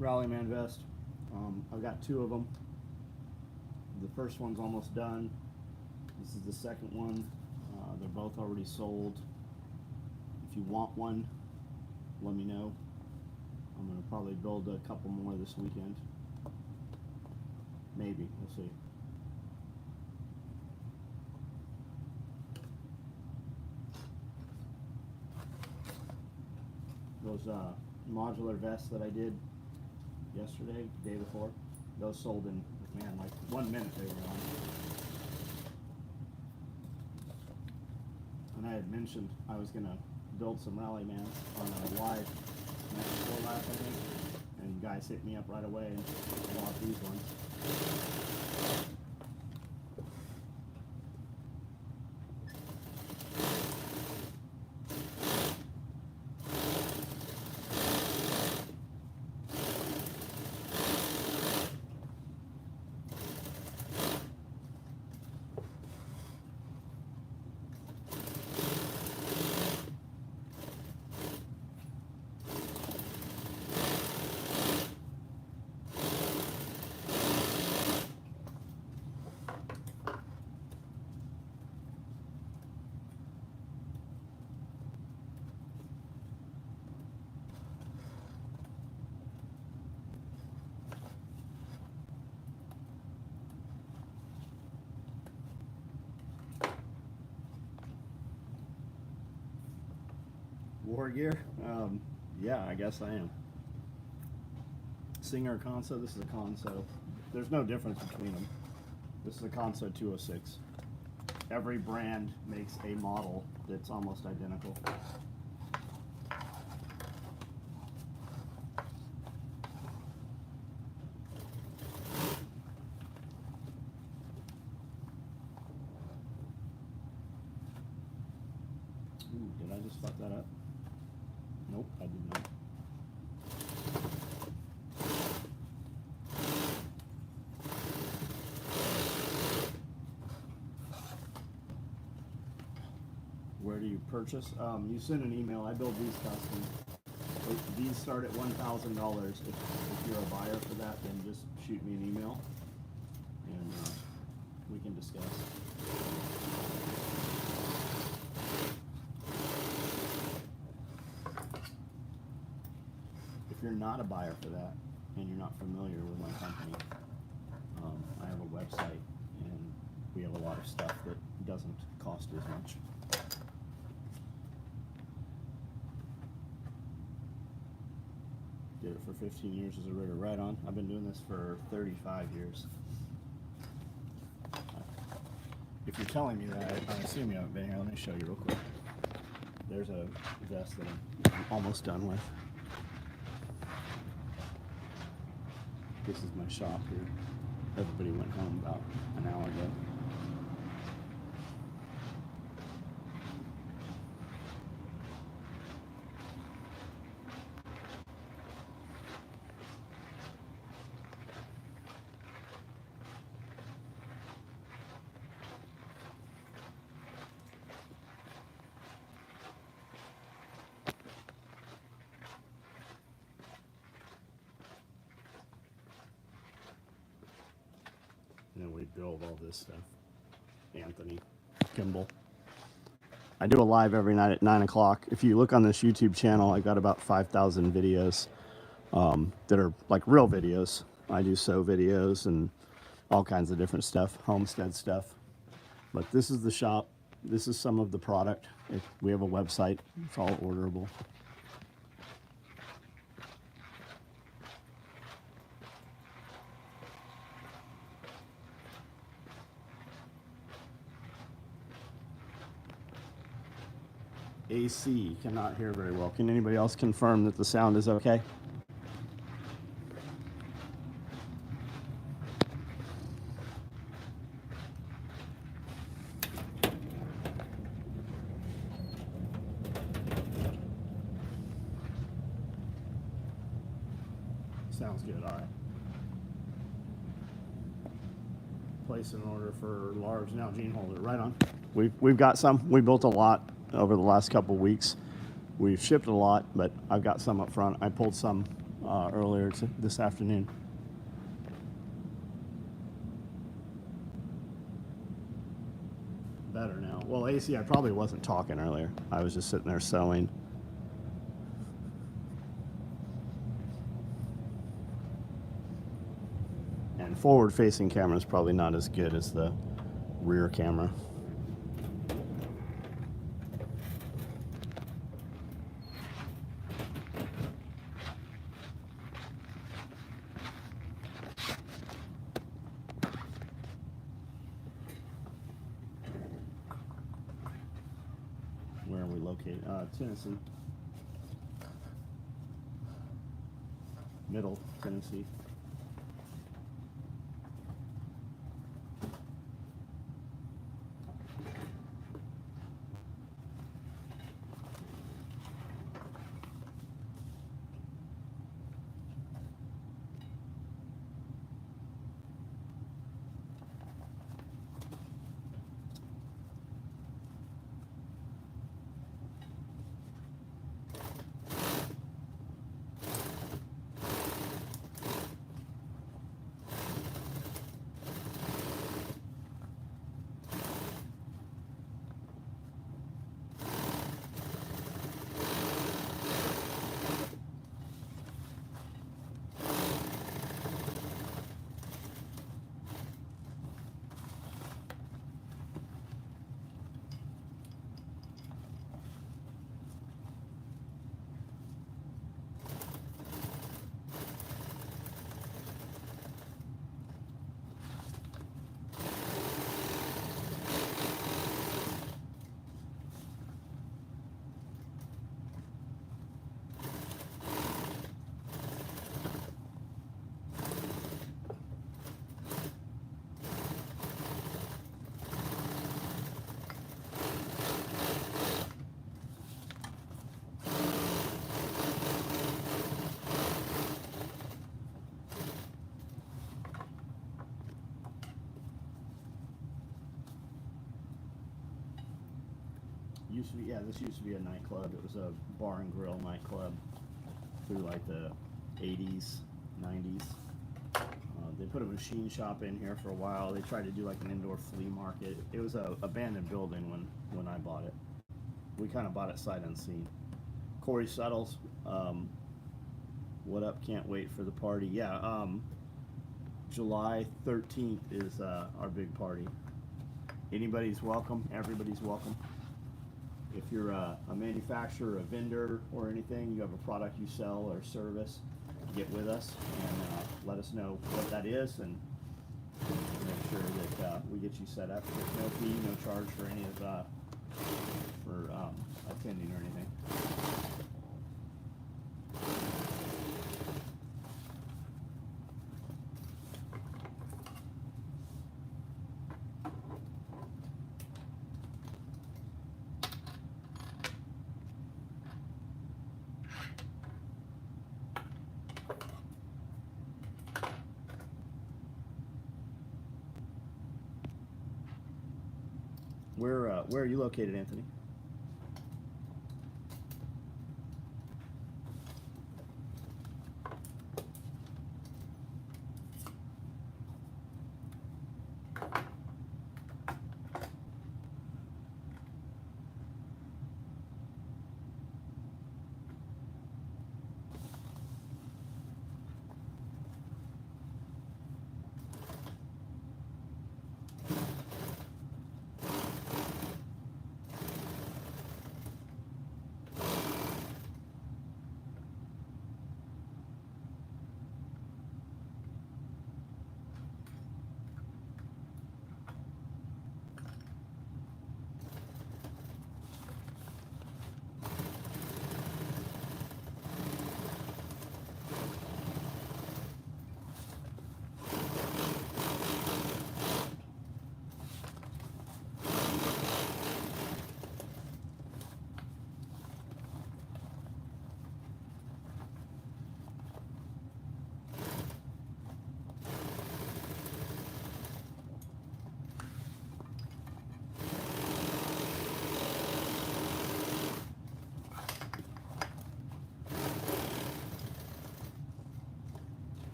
Rallyman vest. I've got two of them. The first one's almost done. This is the second one. They're both already sold. If you want one, let me know. I'm going to probably build a couple more this weekend. Maybe, we'll see. Those modular vests that I did yesterday, day before, those sold in, man, like 1 minute they were on. And I had mentioned I was going to build some Rallyman on a live night before last, I think, and guys hit me up right away and bought these ones. War gear? Yeah, I guess I am. Singer Conso, this is a Conso. There's no difference between them. This is a Conso 206. Every brand makes a model that's almost identical. Ooh, did I just fuck that up? Nope, I did not. Where do you purchase? You send an email. I build these custom. These start at $1,000. If you're a buyer for that, then just shoot me an email and we can discuss. If you're not a buyer for that and you're not familiar with my company, I have a website and we have a lot of stuff that doesn't cost as much. Did it for 15 years as a rigger, right on. I've been doing this for 35 years. If you're telling me that, I assume you haven't been here. Let me show you real quick. There's a vest that I'm almost done with. This is my shop here. Everybody went home about an hour ago. And then we build all this stuff. Anthony Kimball. I do a live every night at 9 o'clock. If you look on this YouTube channel, I've got about 5,000 videos that are like real videos. I do sew videos and all kinds of different stuff, homestead stuff. But this is the shop. This is some of the product. We have a website. It's all orderable. AC, cannot hear very well. Can anybody else confirm that the sound is okay? Sounds good, all right. Place an order for large Nalgene holder, right on. We've got some. We built a lot over the last couple weeks. We've shipped a lot, but I've got some up front. I pulled some earlier this afternoon. Better now. Well, AC, I probably wasn't talking earlier. I was just sitting there sewing. And forward-facing camera is probably not as good as the rear camera. Where are we located? Tennessee. Middle Tennessee. This used to be a nightclub. It was a bar and grill nightclub through like the 80s, 90s. They put a machine shop in here for a while. They tried to do like an indoor flea market. It was a abandoned building when I bought it. We kind of bought it sight unseen. Corey Settles, what up? Can't wait for the party. Yeah, July 13th is our big party. Anybody's welcome. Everybody's welcome. If you're a manufacturer, a vendor, or anything, you have a product you sell or service, get with us and let us know what that is, and make sure that we get you set up. There's no fee, no charge for any of for attending or anything. Where are you located, Anthony?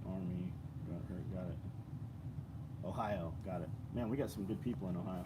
the Army. Got it. Ohio, got it. Man, we got some good people in Ohio.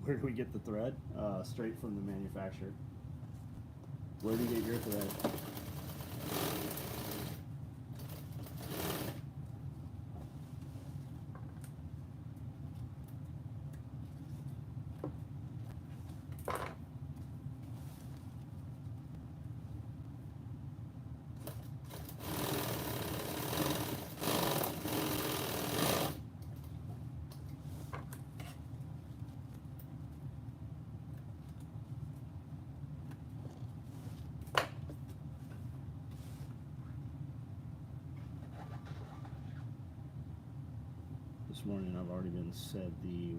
Where do we get the thread? Straight from the manufacturer. Where do you get your thread? This morning I've already been said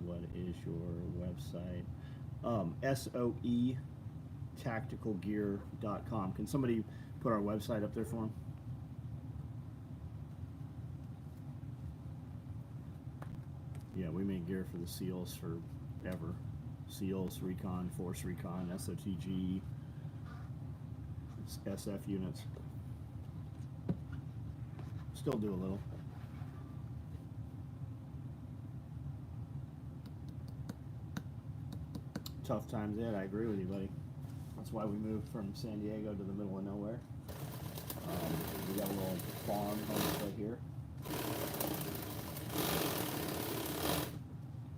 what is your website? SOE tacticalgear.com. Can somebody put our website up there for him? Yeah, we make gear for the SEALs forever. SEALs, Recon, Force Recon, SOTG, SF units. Still do a little. Tough times ahead. I agree with you, buddy. That's why we moved from San Diego to the middle of nowhere. We got a little farm right here.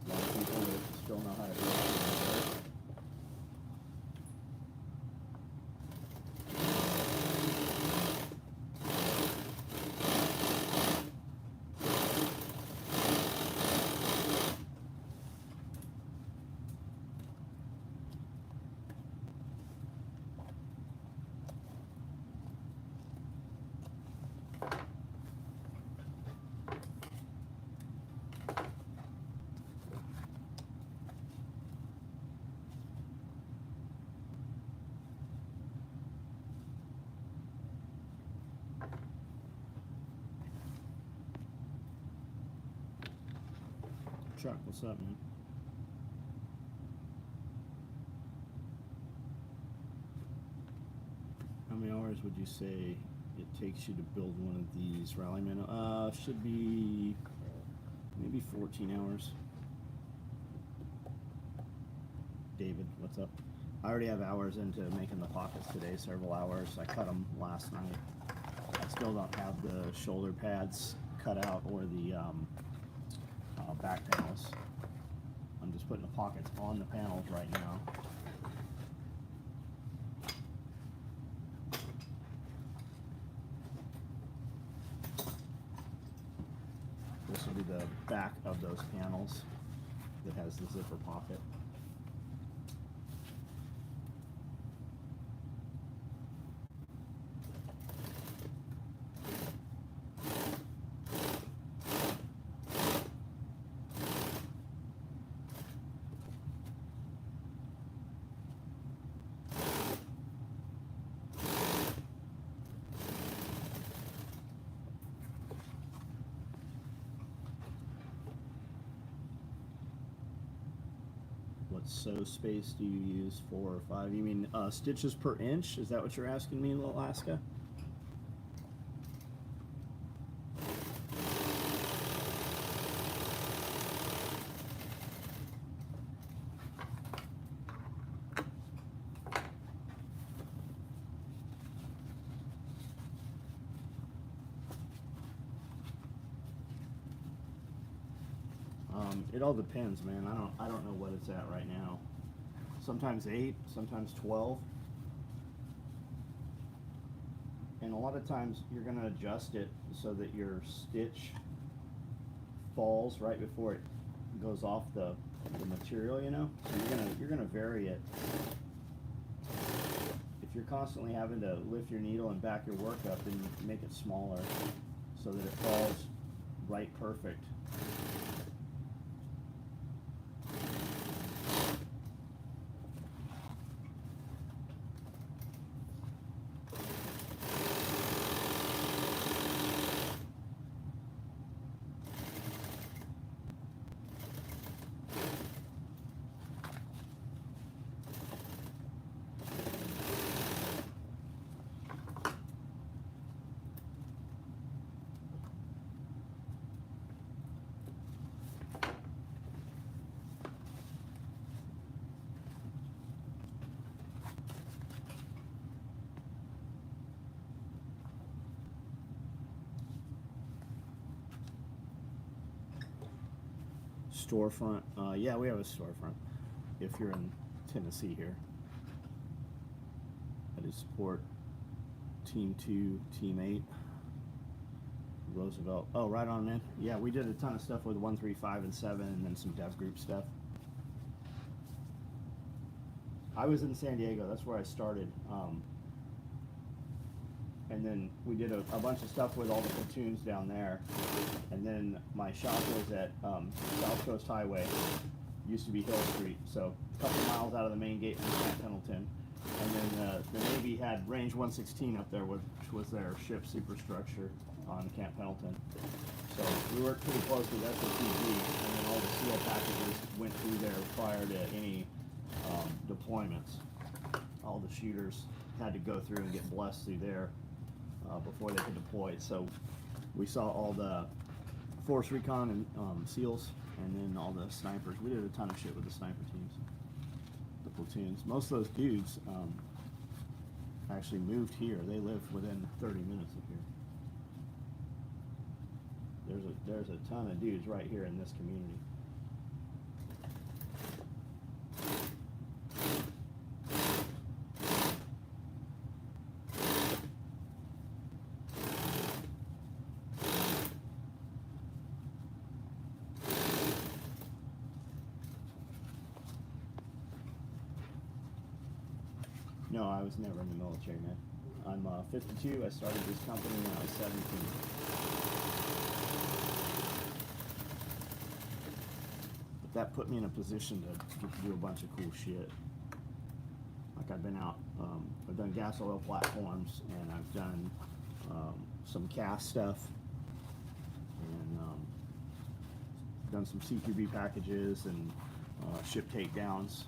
A lot of people that still know how to do it. Chuck, what's up, man? How many hours would you say it takes you to build one of these Rallyman? Should be maybe 14 hours. David, what's up? I already have hours into making the pockets today, several hours. I cut them last night. I still don't have the shoulder pads cut out or the back panels. I'm just putting the pockets on the panels right now. This will be the back of those panels that has the zipper pocket. What sew space do you use? 4 or 5? You mean stitches per inch? Is that what you're asking me, Alaska? It all depends, man. I don't know what it's at right now. Sometimes 8, sometimes 12. And a lot of times you're going to adjust it so that your stitch falls right before it goes off the material, you know? So you're gonna vary it. If you're constantly having to lift your needle and back your work up, then you make it smaller so that it falls right perfect. Storefront, yeah, we have a storefront. If you're in Tennessee here, I do support Team 2, Team 8, Roosevelt. Oh, right on, man. Yeah, we did a ton of stuff with 1, 3, 5, and 7, and then some dev group stuff. I was in San Diego. That's where I started. And then we did a bunch of stuff with all the platoons down there. And then my shop was at South Coast Highway. Used to be Hill Street, so a couple miles out of the main gate from Camp Pendleton. And then the Navy had Range 116 up there, which was their ship superstructure on Camp Pendleton. So we worked pretty close with SOE, and then all the SEAL packages went through there prior to any deployments. All the shooters had to go through and get blessed through there before they could deploy. So we saw all the Force Recon and SEALs, and then all the snipers. We did a ton of shit with the sniper teams, the platoons. Most of those dudes actually moved here. They live within 30 minutes of here. There's a ton of dudes right here in this community. No, I was never in the military, man. I'm 52. I started this company when I was 17. But that put me in a position to do a bunch of cool shit. Like I've been out, I've done gas oil platforms, and I've done some cast stuff, and done some CQB packages and ship takedowns.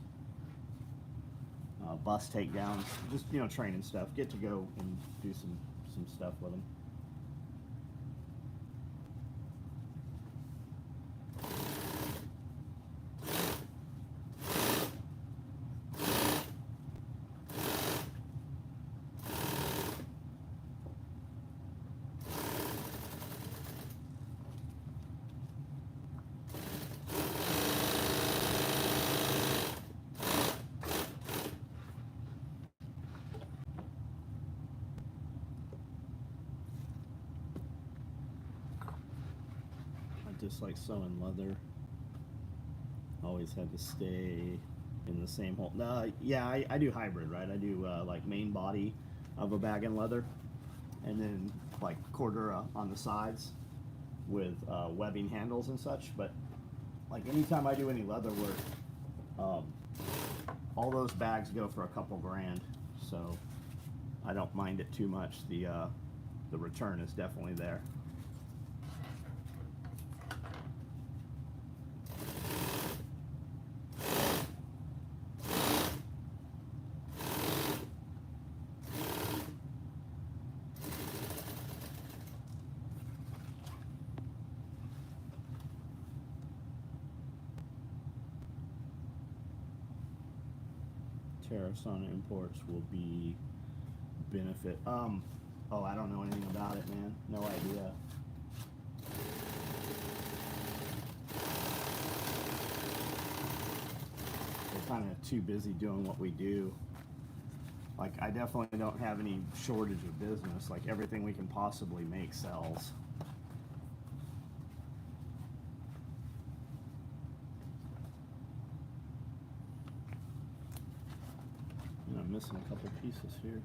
Bus takedowns, just, you know, training stuff. Get to go and do some stuff with them. Just like sewing leather, always had to stay in the same hole. Yeah, I do hybrid, right? I do like main body of a bag in leather, and then like cordura on the sides with webbing handles and such. But like anytime I do any leather work, all those bags go for a couple grand, so I don't mind it too much. The return is definitely there. Tariffs on imports will be benefit. Oh, I don't know anything about it, man. No idea. kind of too busy doing what we do. Like, I definitely don't have any shortage of business. Like, everything we can possibly make sells. And I'm missing a couple pieces here.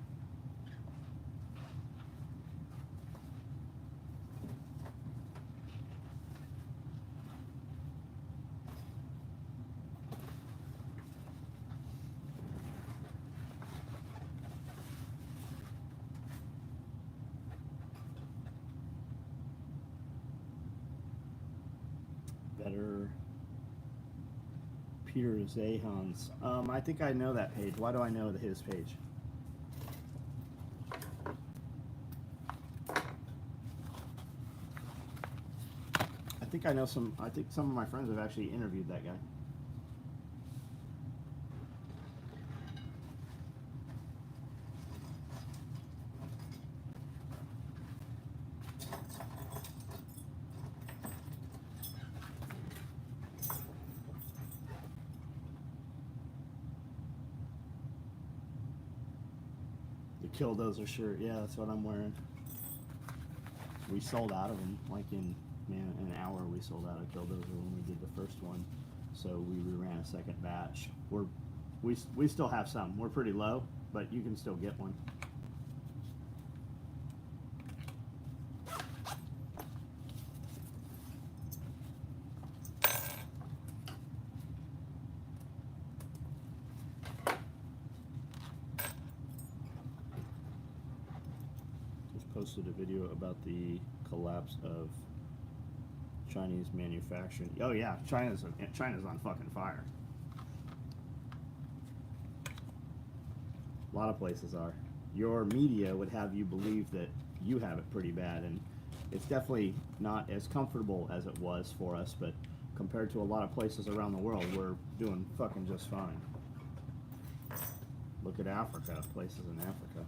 Better. Peter Zahans. I think I know that page. Why do I know his page? I think I know some. I think some of my friends have actually interviewed that guy. The Killdozer shirt, yeah, that's what I'm wearing. We sold out of them, like in an hour. We sold out of Killdozer when we did the first one, so we ran a second batch. We still have some. We're pretty low, but you can still get one. Posted a video about the collapse of Chinese manufacturing. Oh yeah, China's on fucking fire. A lot of places are. Your media would have you believe that you have it pretty bad, and it's definitely not as comfortable as it was for us, but compared to a lot of places around the world, we're doing fucking just fine. Look at Africa, places in Africa.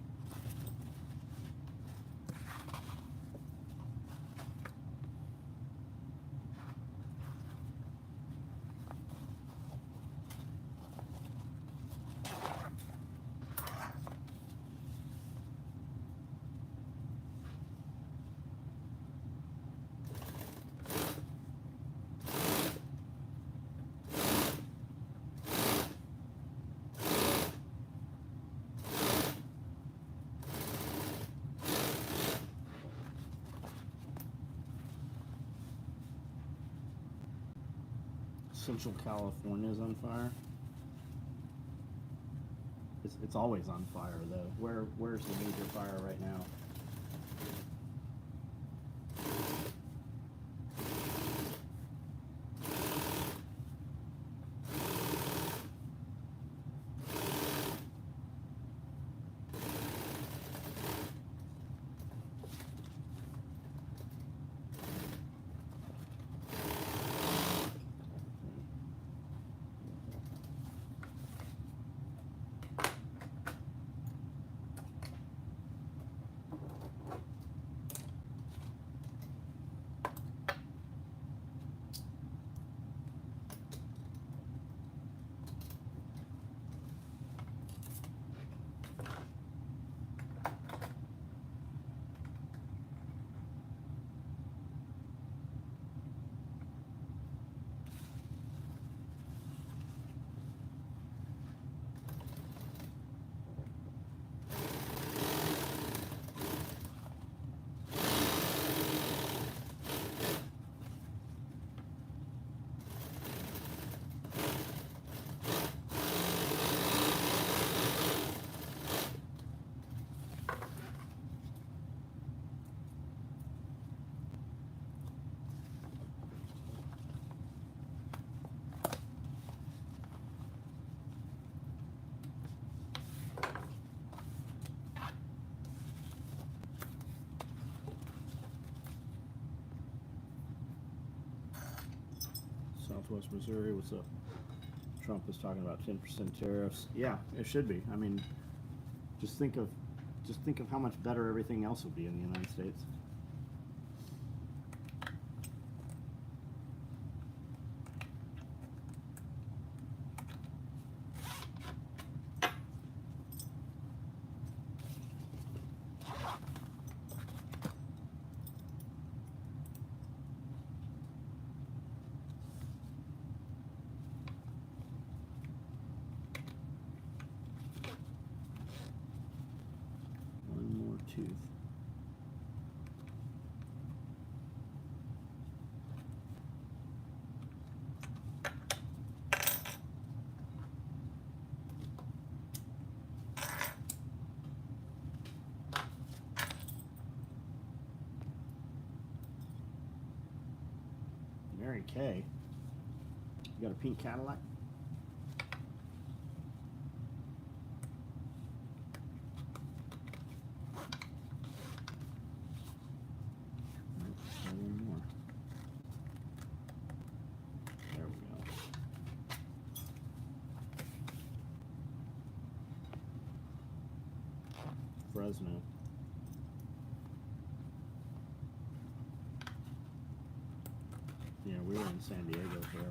Central California is on fire. It's always on fire though. Where's the major fire right now? Southwest Missouri, what's up? Trump is talking about 10% tariffs. Yeah, it should be. I mean, just think of how much better everything else would be in the United States. Mary Kay. You got a pink Cadillac? One more. There we go. Fresno. Yeah, we were in San Diego forever.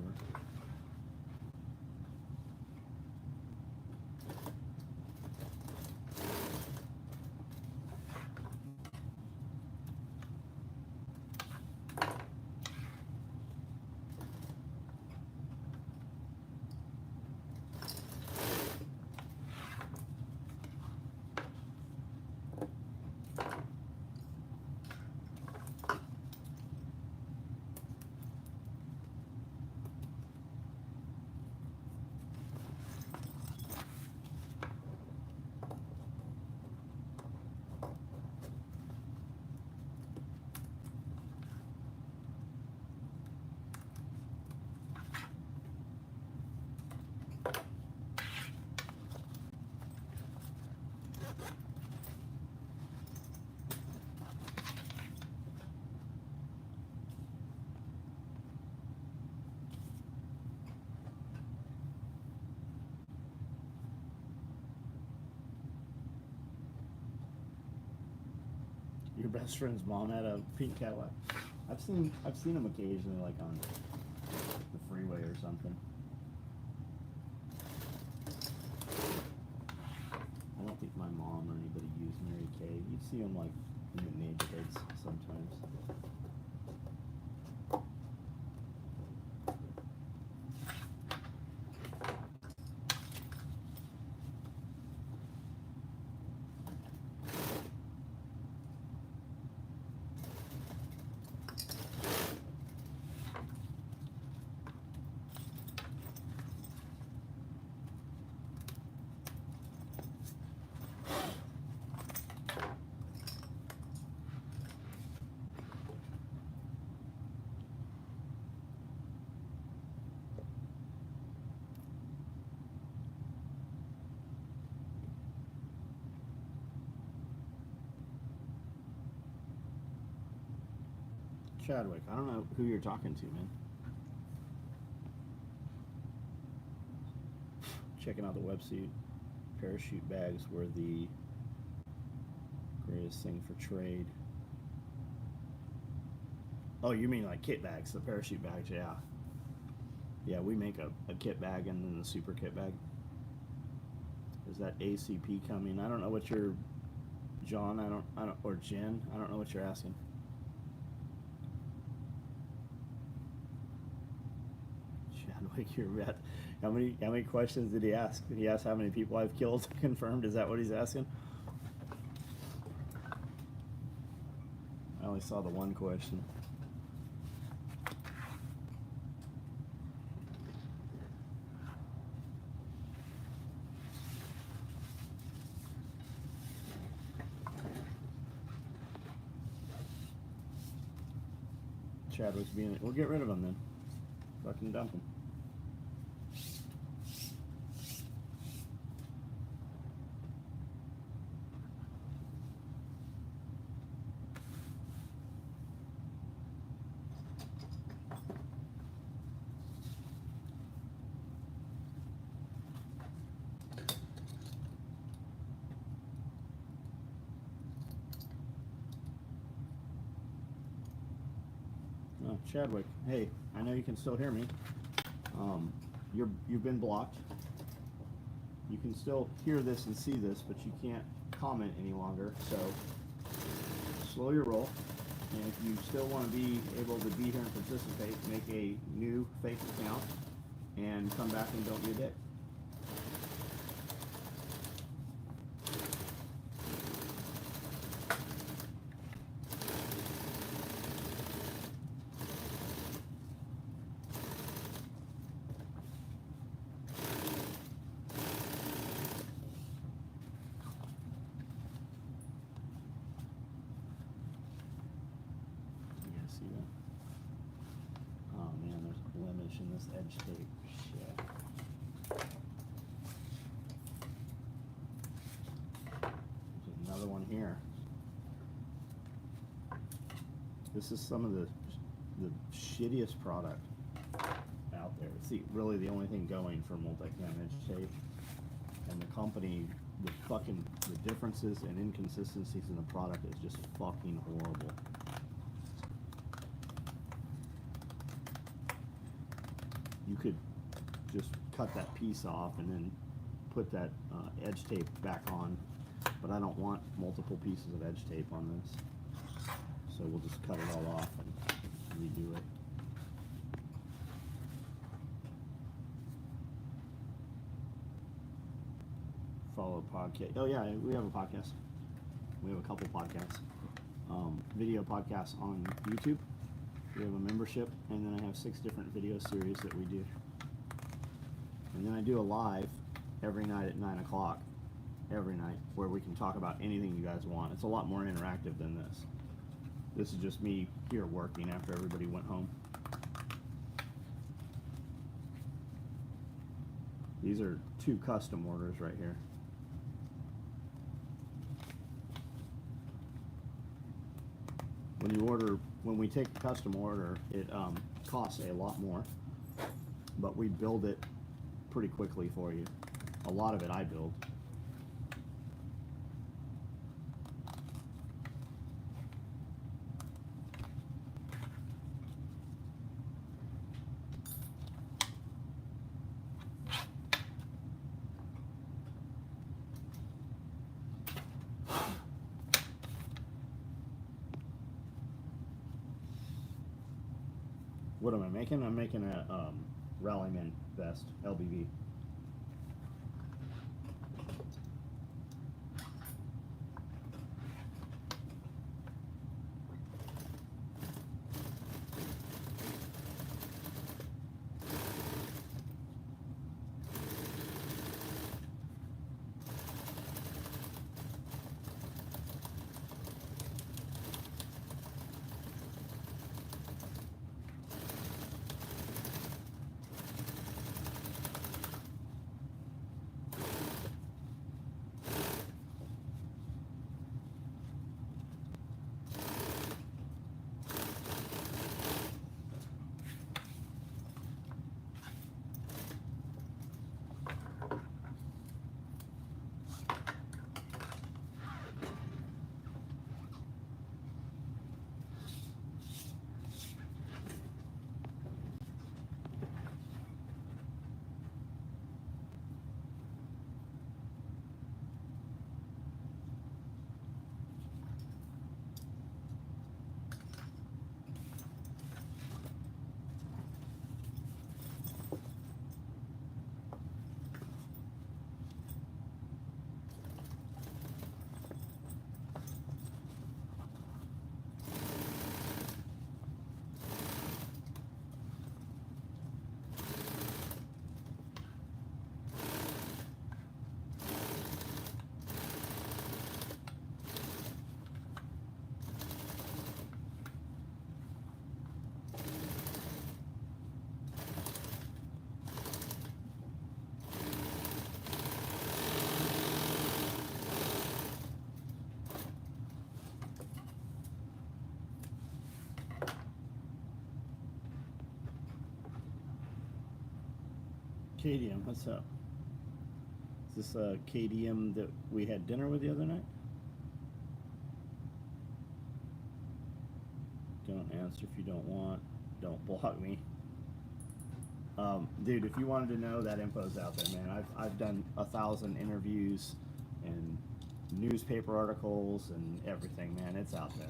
Your best friend's mom had a pink Cadillac. I've seen them occasionally, like on the freeway or something. I don't think my mom or anybody used Mary Kay. You'd see them like in the neighborhoods sometimes. Chadwick, I don't know who you're talking to, man. Checking out the website. Parachute bags were the greatest thing for trade. Oh, you mean like kit bags, the parachute bags, yeah. Yeah, we make a kit bag and then the super kit bag. Is that ACP coming? I don't know what you're, John, I don't, or Jen, I don't know what you're asking. Chadwick, you're vet. How many questions did he ask? Did he ask how many people I've killed confirmed? Is that what he's asking? I only saw the one question. Chadwick's being, we'll get rid of him then. Fucking dump him. Oh, Chadwick, hey, I know you can still hear me. You've been blocked. You can still hear this and see this, but you can't comment any longer. So slow your roll. And if you still want to be able to be here and participate, make a new fake account and come back and don't be a dick. See that? Oh man, this edge tape shit. There's another one here. This is some of the shittiest product out there. It's really the only thing going for multi-cam edge tape. And the company, the differences and inconsistencies in the product is just fucking horrible. You could just cut that piece off and then put that edge tape back on, but I don't want multiple pieces of edge tape on this. So we'll just cut it all off and redo it. Follow podcast. Oh yeah, we have a podcast. We have a couple podcasts. Video podcasts on YouTube. We have a membership, and then I have 6 different video series that we do. And then I do a live every night at 9 o'clock, every night, where we can talk about anything you guys want. It's a lot more interactive than this. This is just me here working after everybody went home. These are 2 custom orders right here. When we take a custom order, it costs a lot more, but we build it pretty quickly for you. A lot of it I build. What am I making? I'm making a Rallyman vest, LBV. KDM, what's up? Is this KDM that we had dinner with the other night? Don't answer if you don't want. Don't block me. Dude, if you wanted to know, that info's out there, man. I've done 1,000 interviews and newspaper articles and everything, man. It's out there.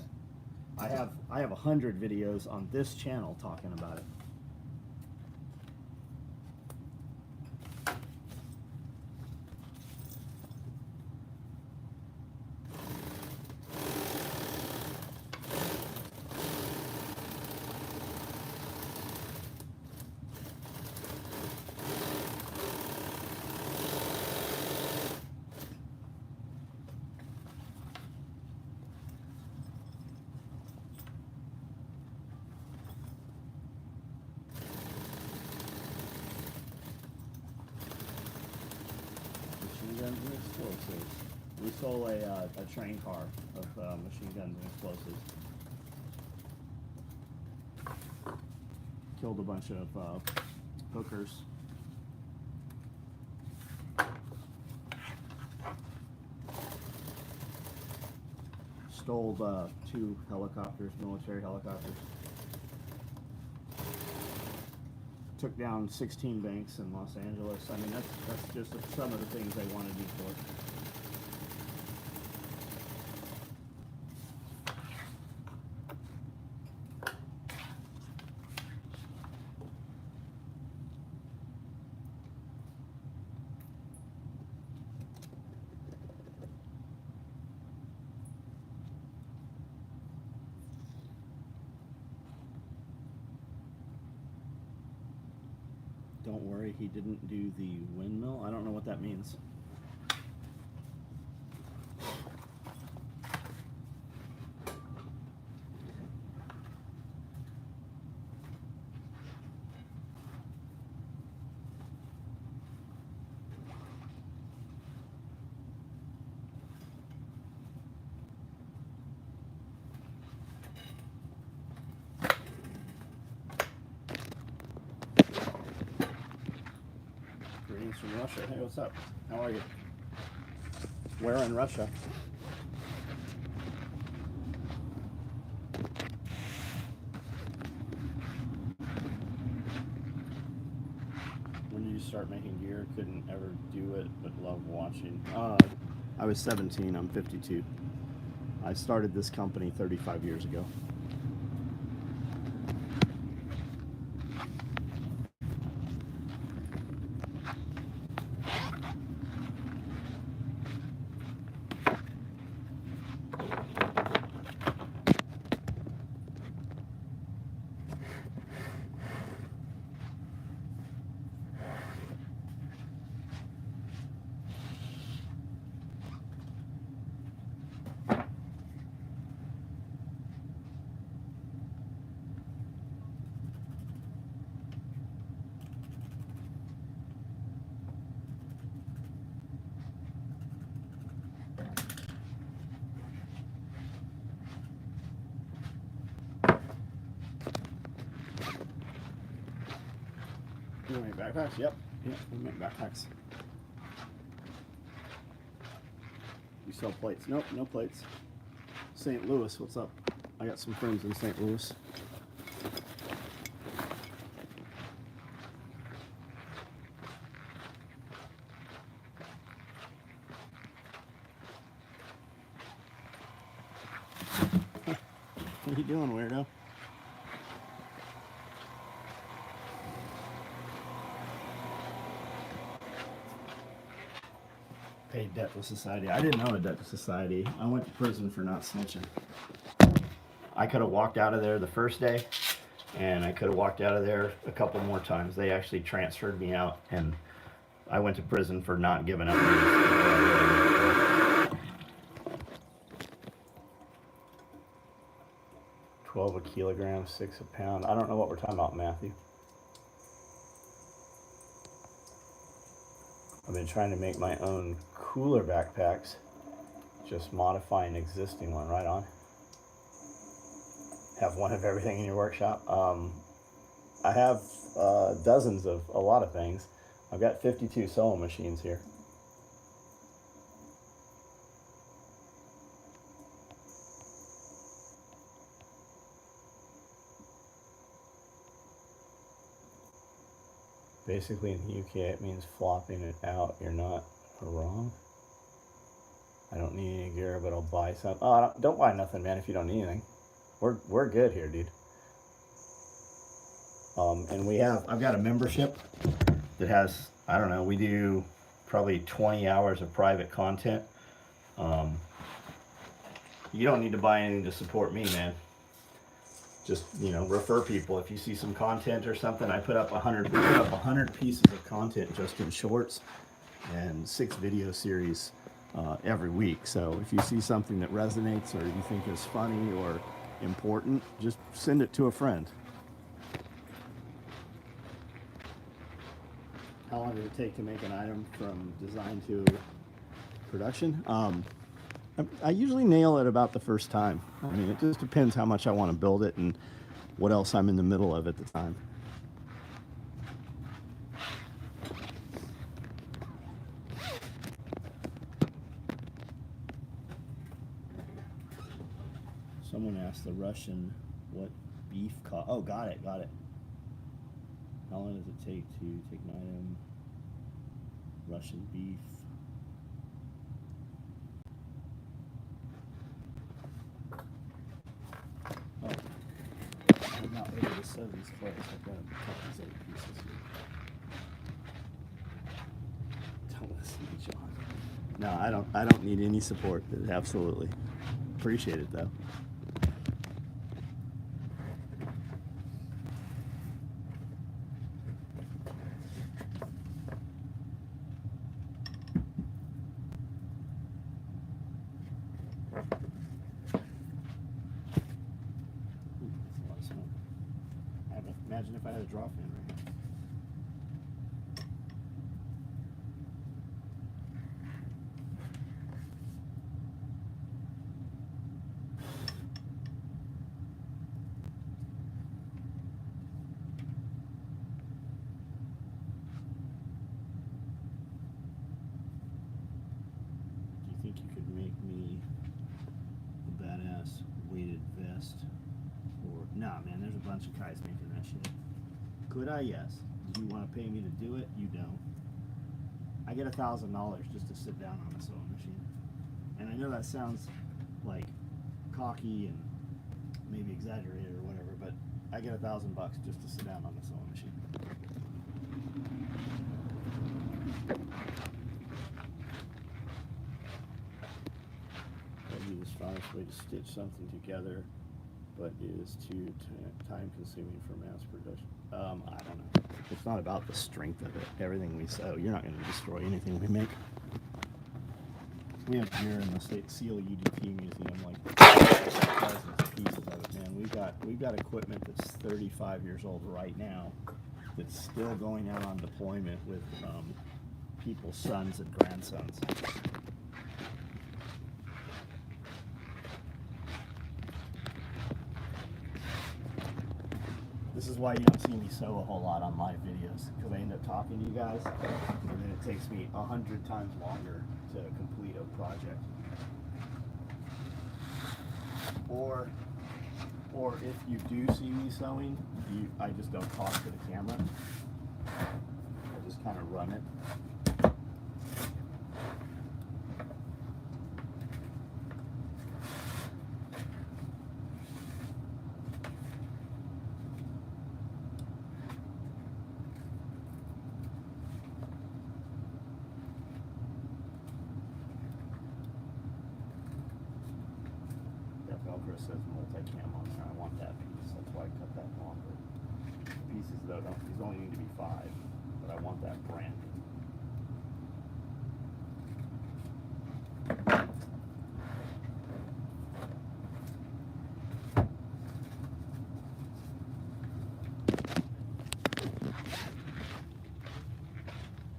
I have 100 videos on this channel talking about it. explosives. We stole a train car of machine guns and explosives. Killed a bunch of hookers. Stole 2 helicopters, military helicopters. Took down 16 banks in Los Angeles. I mean, that's just some of the things they wanted me for. Don't worry, he didn't do the windmill. I don't know what that means. Greetings from Russia. Hey, what's up? How are you? Where in Russia? When did you start making gear? Couldn't ever do it, but love watching. I was 17. I'm 52. I started this company 35 years ago. You make backpacks? Yep. Yep, we make backpacks. You sell plates? Nope, no plates. St. Louis, what's up? I got some friends in St. Louis. What are you doing, weirdo? Paid debt to society. I didn't owe a debt to society. I went to prison for not snitching. I could have walked out of there the first day, and I could have walked out of there a couple more times. They actually transferred me out, and I went to prison for not giving up. 12 a kilogram, 6 a pound. I don't know what we're talking about, Matthew. I've been trying to make my own cooler backpacks, just modify an existing one. Right on. Have one of everything in your workshop. I have dozens of a lot of things. I've got 52 sewing machines here. Basically in the UK it means flopping it out. You're not wrong. I don't need any gear, but I'll buy some. Oh, don't buy nothing, man, if you don't need anything. We're good here, dude. And I've got a membership that has, I don't know, we do probably 20 hours of private content. You don't need to buy anything to support me, man. Just, refer people. If you see some content or something, I put up 100 pieces of content just in shorts and 6 video series every week. So if you see something that resonates or you think is funny or important, just send it to a friend. How long did it take to make an item from design to Production. I usually nail it about the first time. I mean, it just depends how much I want to build it and what else I'm in the middle of at the time. Someone asked the Russian what beef cost. Oh, got it. How long does it take to take an item? Russian beef. Oh, I'm not ready to sew these clothes. I've got to cut these 8 pieces here. Don't listen to John. No, I don't need any support. Absolutely. Appreciate it though. Imagine if I had a draw fan right here. Do you think you could make me a badass weighted vest? Or nah, man, there's a bunch of guys making that shit. Could I? Yes. Do you want to pay me to do it? You don't. I get $1,000 just to sit down on a sewing machine. And I know that sounds like cocky and maybe exaggerated or whatever, but I get $1,000 just to sit down on a sewing machine. That'd be the strongest way to stitch something together, but is too time consuming for mass production. I don't know. It's not about the strength of it. Everything we sew, you're not going to destroy anything we make. We have gear in the State Seal UDT Museum, like dozens of pieces of it, man. We've got equipment that's 35 years old right now that's still going out on deployment with people's sons and grandsons. This is why you don't see me sew a whole lot on live videos, because I end up talking to you guys, and then it takes me 100 times longer to complete a project. Or if you do see me sewing, I just don't talk to the camera. I just kind of run it. Velcro says multi-cam on there. I want that piece. That's why I cut that longer. Pieces though, these only need to be 5, but I want that brand.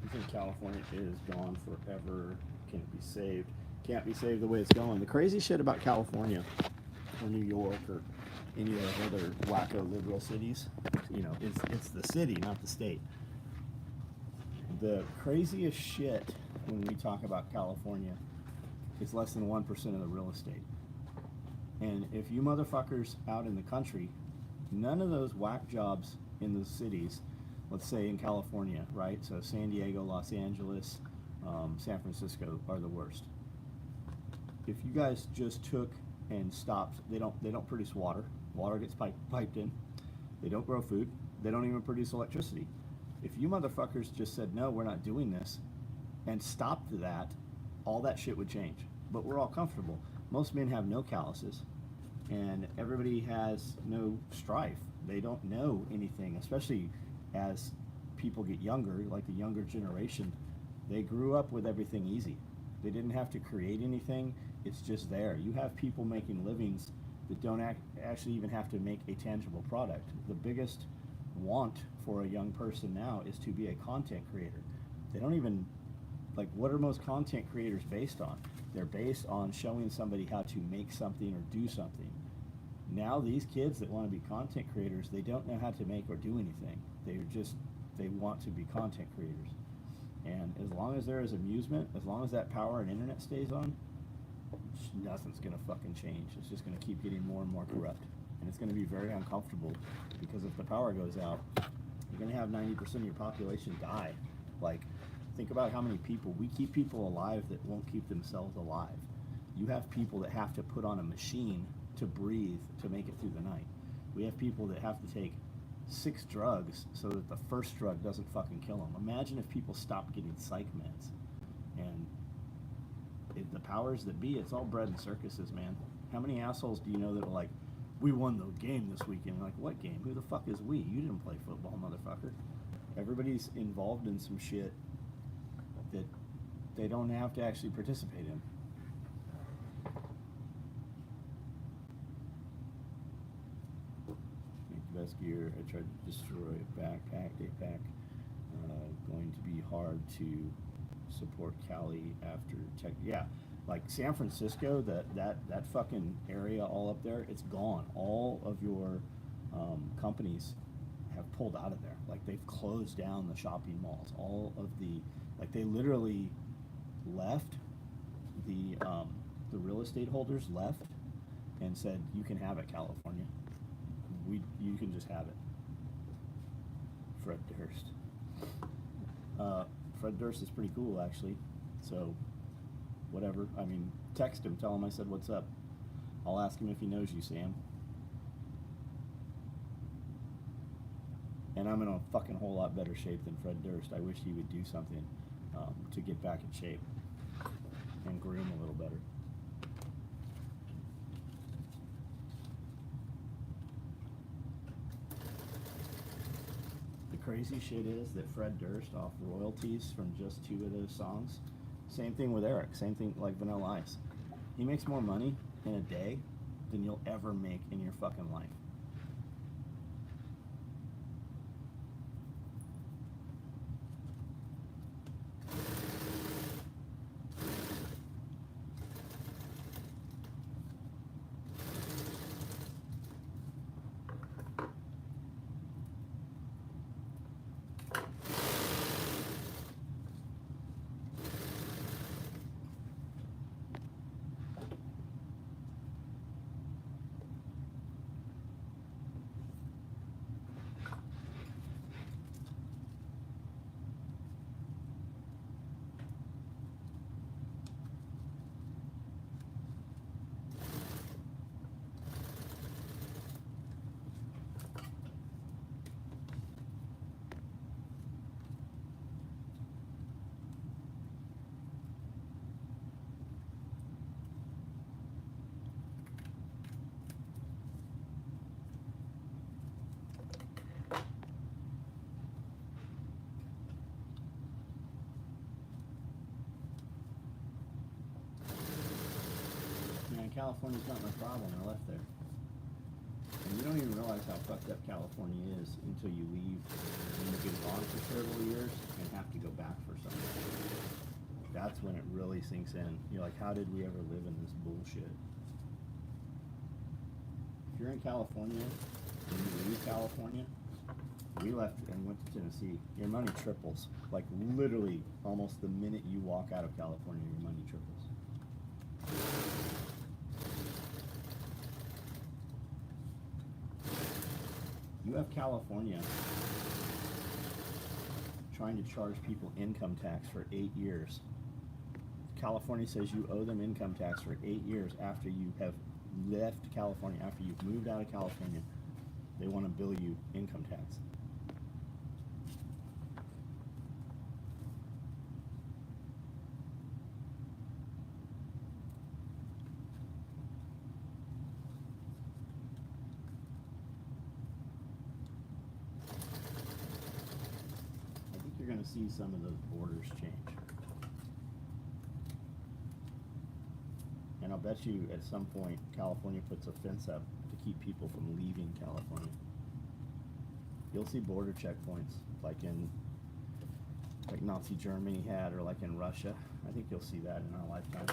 You think California is gone forever? Can it be saved? Can't be saved the way it's going. The crazy shit about California or New York or any of those other wacko liberal cities, you know, it's the city, not the state. The craziest shit when we talk about California is less than 1% of the real estate. And if you motherfuckers out in the country, none of those whack jobs in the cities, let's say in California, right? So San Diego, Los Angeles, San Francisco are the worst. If you guys just took and stopped, they don't produce water. Water gets piped in. They don't grow food. They don't even produce electricity. If you motherfuckers just said, no, we're not doing this, and stopped that, all that shit would change. But we're all comfortable. Most men have no calluses, and everybody has no strife. They don't know anything, especially as people get younger, like the younger generation. They grew up with everything easy. They didn't have to create anything. It's just there. You have people making livings that don't actually even have to make a tangible product. The biggest want for a young person now is to be a content creator. They don't even like, what are most content creators based on? They're based on showing somebody how to make something or do something. Now these kids that want to be content creators, they don't know how to make or do anything. They want to be content creators. And as long as there is amusement, as long as that power and internet stays on, nothing's gonna fucking change. It's just gonna keep getting more and more corrupt. And it's gonna be very uncomfortable, because if the power goes out, you're gonna have 90% of your population die. Like, think about how many people, we keep people alive that won't keep themselves alive. You have people that have to put on a machine to breathe to make it through the night. We have people that have to take 6 drugs so that the first drug doesn't fucking kill them. Imagine if people stopped getting psych meds. And the powers that be, it's all bread and circuses, man. How many assholes do you know that are like, we won the game this weekend? Like, what game? Who the fuck is we? You didn't play football, motherfucker. Everybody's involved in some shit that they don't have to actually participate in. Best gear. I tried to destroy a backpack. Going to be hard to support Cali after tech. Yeah, like San Francisco, that fucking area all up there, it's gone. All of your companies have pulled out of there. Like, they've closed down the shopping malls. All of the, like, they literally left. The real estate holders left and said, you can have it, California. You can just have it. Fred Durst. Fred Durst is pretty cool, actually. So, whatever. I mean, text him, tell him I said what's up. I'll ask him if he knows you, Sam. And I'm in a fucking whole lot better shape than Fred Durst. I wish he would do something to get back in shape and groom a little better. Crazy shit is that Fred Durst off royalties from just 2 of those songs. Same thing with Eric. Same thing like Vanilla Ice. He makes more money in a day than you'll ever make in your fucking life. California's not my problem. I left there. And you don't even realize how fucked up California is until you leave and you get gone for several years and have to go back for something. That's when it really sinks in. You're like, how did we ever live in this bullshit? If you're in California and you leave California, we left and went to Tennessee, your money triples. Like, literally, almost the minute you walk out of California, your money triples. You have California trying to charge people income tax for 8 years. California says you owe them income tax for 8 years after you have left California, after you've moved out of California. They want to bill you income tax. You're going to see some of those borders change. And I'll bet you at some point California puts a fence up to keep people from leaving California. You'll see border checkpoints like in like Nazi Germany had, or like in Russia. I think you'll see that in our lifetime.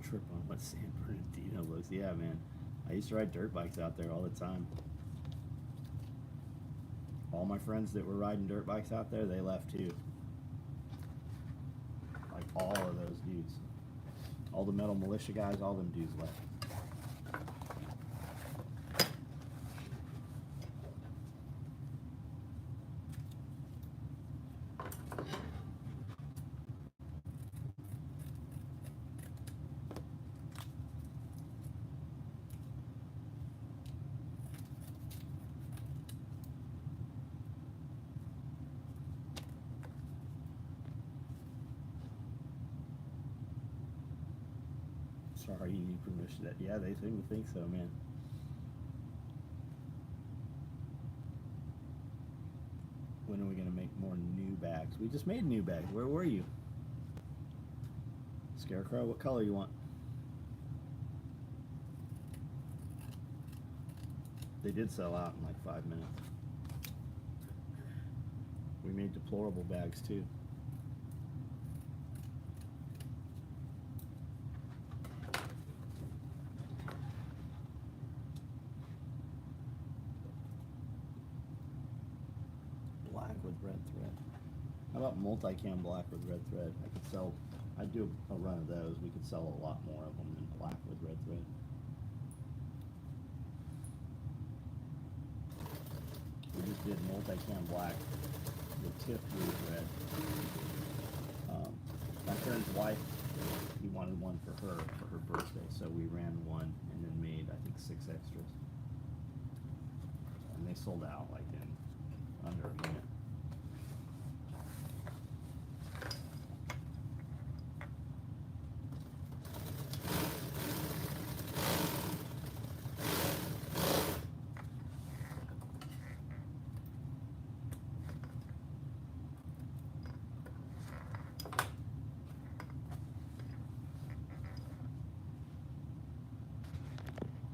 Trip on what San Bernardino looks. Yeah, man. I used to ride dirt bikes out there all the time. All my friends that were riding dirt bikes out there, they left too. Like all of those dudes. All the metal militia guys, all them dudes left. Sorry, you need permission. That yeah, they seem to think so, man. When are we gonna make more new bags? We just made new bags. Where were you? Scarecrow, what color you want? They did sell out in like 5 minutes. We made deplorable bags too. Black with red thread. How about multicam black with red thread? I could sell, I'd do a run of those. We could sell a lot more of them than black with red thread. We just did multicam black with tip blue red. My friend's wife, he wanted one for her birthday, so we ran one and then made, I think, 6 extras. And they sold out like in under a minute.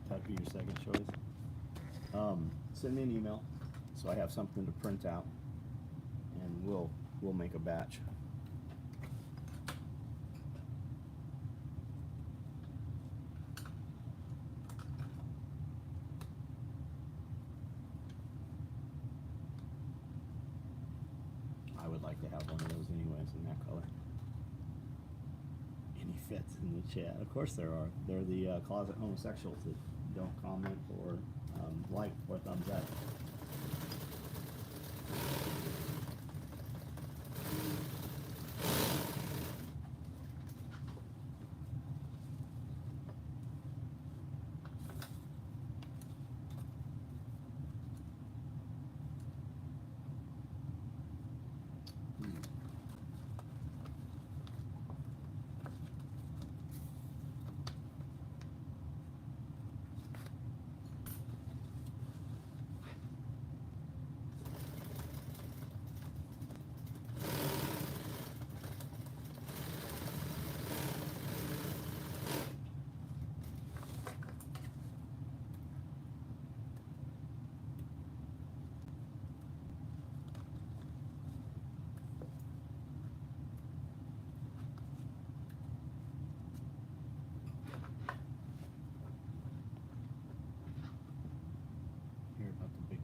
That'd be your second choice. Send me an email so I have something to print out, and we'll make a batch. I would like to have one of those anyways in that color. Any fits in the chat? Of course there are. They're the closet homosexuals that don't comment or like or thumbs up.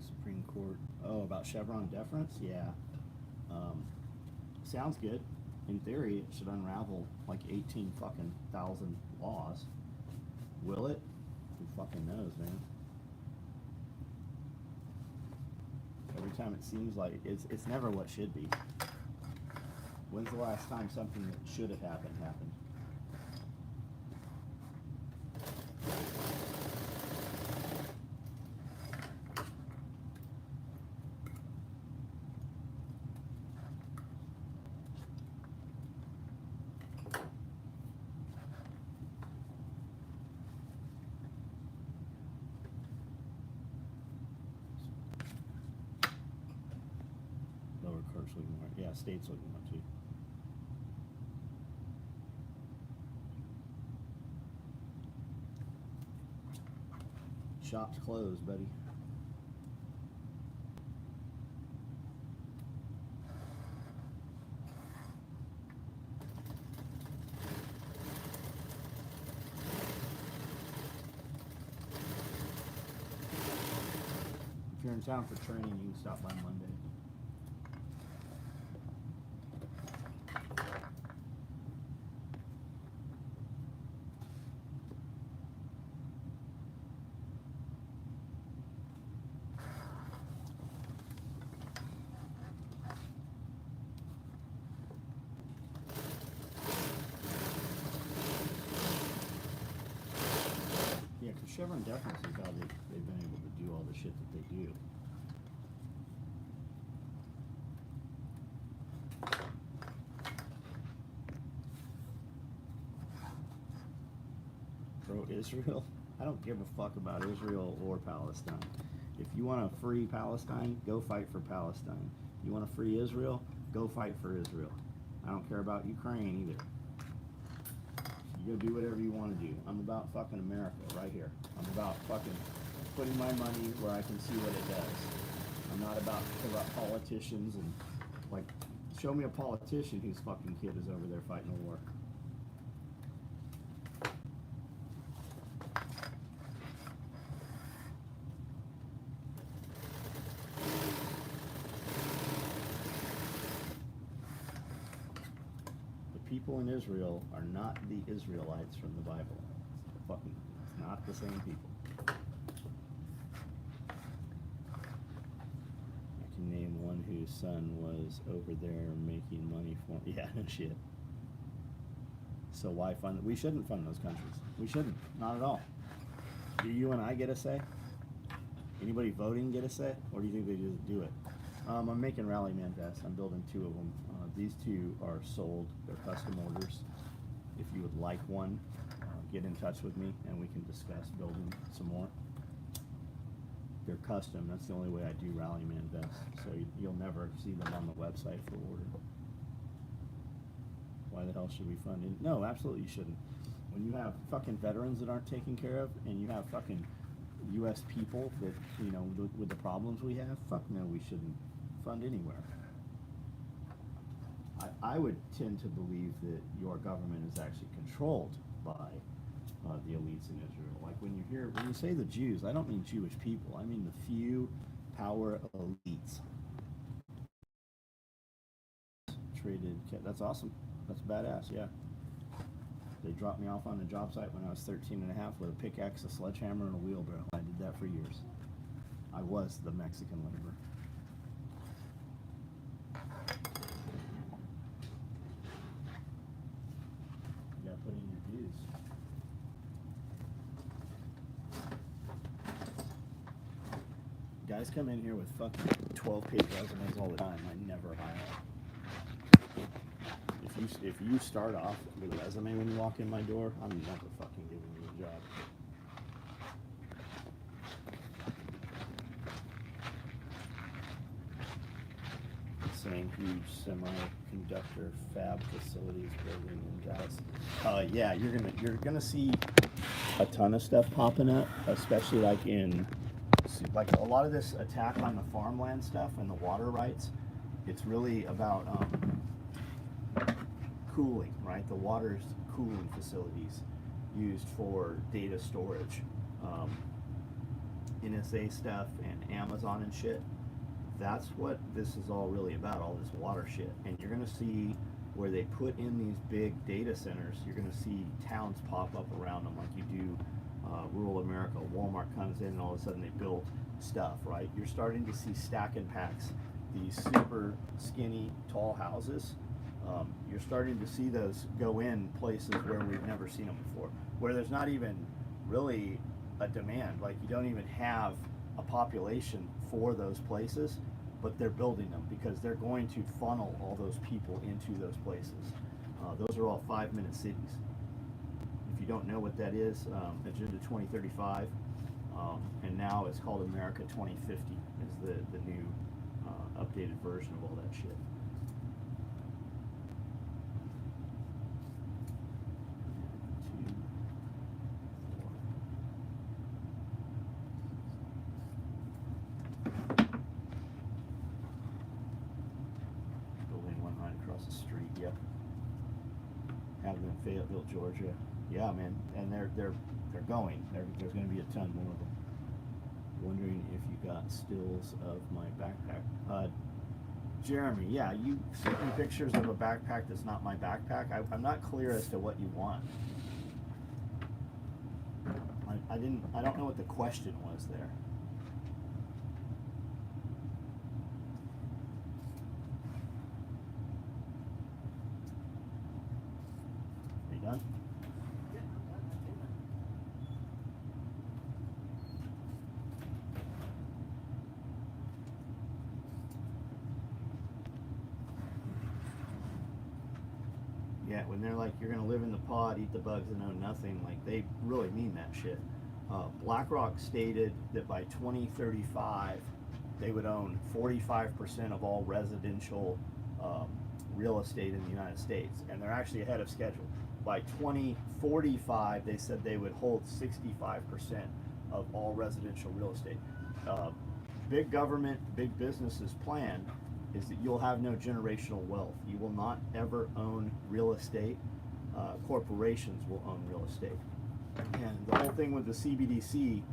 Supreme Court. Oh, about Chevron deference? Yeah. Sounds good. In theory, it should unravel like 18 fucking thousand laws. Will it? Who fucking knows, man? Every time it seems like it's never what should be. When's the last time something that should have happened happened? commercial anymore. Yeah, states looking more too. Shop's closed, buddy. If you're in town for training, you can stop by Monday. Yeah, because Chevron deference is how they've been able to do all the shit that they do. Pro-Israel? I don't give a fuck about Israel or Palestine. If you want to free Palestine, go fight for Palestine. You want to free Israel, go fight for Israel. I don't care about Ukraine either. You go do whatever you want to do. I'm about fucking America right here. I'm about fucking putting my money where I can see what it does. I'm not about corrupt politicians and, like, show me a politician whose fucking kid is over there fighting a war. People in Israel are not the Israelites from the Bible. It's not the same people. I can name one whose son was over there making money for. Yeah, no shit. So why fund? We shouldn't fund those countries. We shouldn't. Not at all. Do you and I get a say? Anybody voting get a say? Or do you think they just do it? I'm making Rallyman vests. I'm building 2 of them. These 2 are sold. They're custom orders. If you would like one, get in touch with me and we can discuss building some more. They're custom. That's the only way I do Rallyman vests. So you'll never see them on the website for order. Why the hell should we fund it? No, absolutely you shouldn't. When you have fucking veterans that aren't taken care of and you have fucking U.S. people that, you know, with the problems we have, fuck no, we shouldn't fund anywhere. I would tend to believe that your government is actually controlled by the elites in Israel. Like when you say the Jews, I don't mean Jewish people. I mean the few power elites. Traded. That's awesome. That's badass. Yeah. They dropped me off on a job site when I was 13 and a half with a pickaxe, a sledgehammer, and a wheelbarrow. I did that for years. I was the Mexican labor. You gotta put in your dues. Guys come in here with fucking 12-page resumes all the time. I never hire them. If you start off with a resume when you walk in my door, I'm never fucking giving you a job. Saying huge semiconductor fab facilities building in Dallas. Yeah, you're gonna see a ton of stuff popping up, especially like a lot of this attack on the farmland stuff and the water rights. It's really about cooling, right? The water's cooling facilities used for data storage, NSA stuff and Amazon and shit. That's what this is all really about, all this water shit. And you're gonna see where they put in these big data centers, you're gonna see towns pop up around them like you do rural America. Walmart comes in and all of a sudden they build stuff, right? You're starting to see stack and packs, these super skinny, tall houses. You're starting to see those go in places where we've never seen them before, where there's not even really a demand. Like you don't even have a population for those places, but they're building them because they're going to funnel all those people into those places. Those are all 5-minute cities. If you don't know what that is, Agenda 2035, and now it's called America 2050 is the new updated version of all that shit. Fayetteville, Georgia. Yeah, man, and they're going. There's going to be a ton more of them. Wondering if you got stills of my backpack. Jeremy, yeah, you sent me pictures of a backpack that's not my backpack. I'm not clear as to what you want. I don't know what the question was there. Are you done? Yeah, when they're like, you're going to live in the pod, eat the bugs, and own nothing, like, they really mean that shit. BlackRock stated that by 2035, they would own 45% of all residential real estate in the United States, and they're actually ahead of schedule. By 2045, they said they would hold 65% of all residential real estate. Big government, big businesses plan is that you'll have no generational wealth. You will not ever own real estate. Corporations will own real estate. And the whole thing with the CBDC,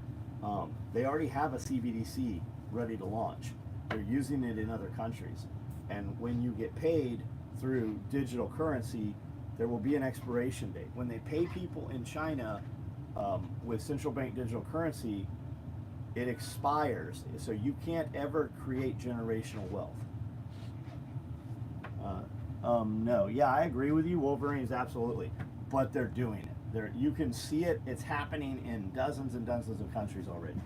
they already have a CBDC ready to launch. They're using it in other countries. And when you get paid through digital currency, there will be an expiration date. When they pay people in China with central bank digital currency, it expires. So you can't ever create generational wealth. No, yeah, I agree with you. Wolverines, absolutely, but they're doing it. You can see it. It's happening in dozens and dozens of countries already.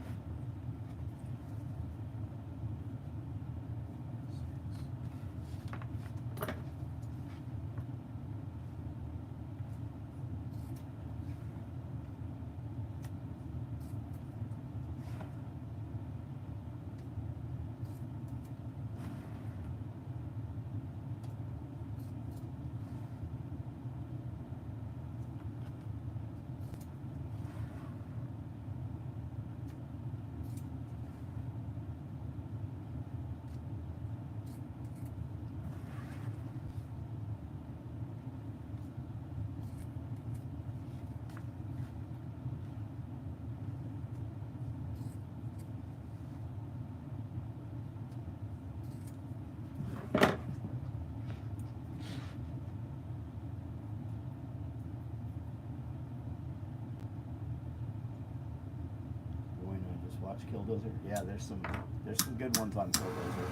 Watch Killdozer. Yeah, there's some good ones on Killdozer.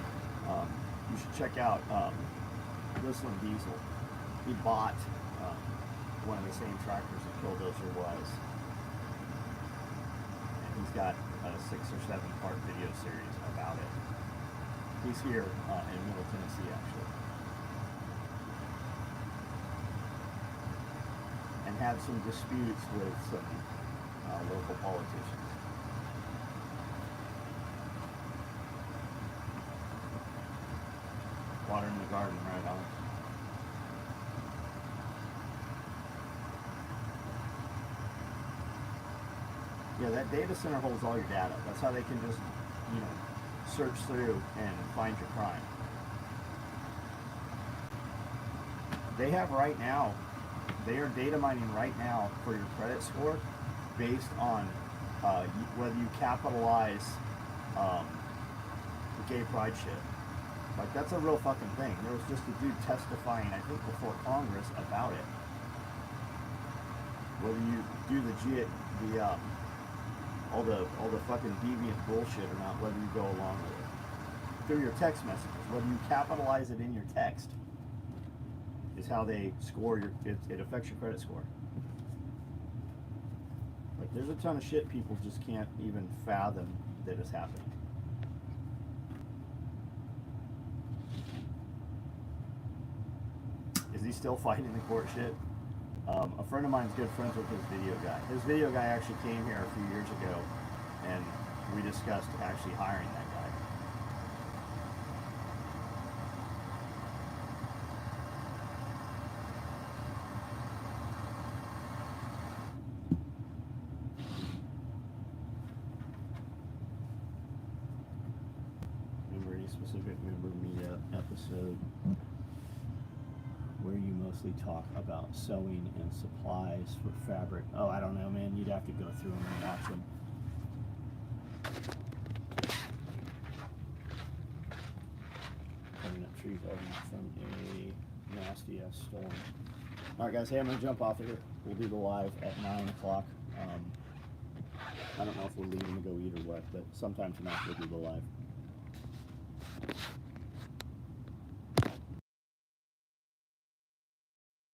You should check out this one, Diesel. He bought one of the same tractors that Killdozer was, and he's got a 6 or 7 part video series about it. He's here in Middle Tennessee, actually, and had some disputes with some local politicians. Water in the garden, right on. Yeah, that data center holds all your data. That's how they can just, search through and find your crime. They have right now, they are data mining right now for your credit score based on whether you capitalize the gay pride shit. Like, that's a real fucking thing. There was just a dude testifying, I think, before Congress about it. Whether you do all the fucking deviant bullshit or not, whether you go along with it. Through your text messages, whether you capitalize it in your text, is how they score it affects your credit score. Like, there's a ton of shit people just can't even fathom that is happening. Is he still fighting the court shit? A friend of mine's good friends with his video guy. His video guy actually came here a few years ago, and we discussed actually hiring that guy. Remember any specific member meetup episode where you mostly talk about sewing and supplies for fabric. Oh, I don't know, man. You'd have to go through them and watch them. Cutting up trees from a nasty ass storm. All right, guys. Hey, I'm gonna jump off of here. We'll do the live at 9 o'clock. I don't know if we're leaving to go eat or what, but sometime tonight we'll do the live.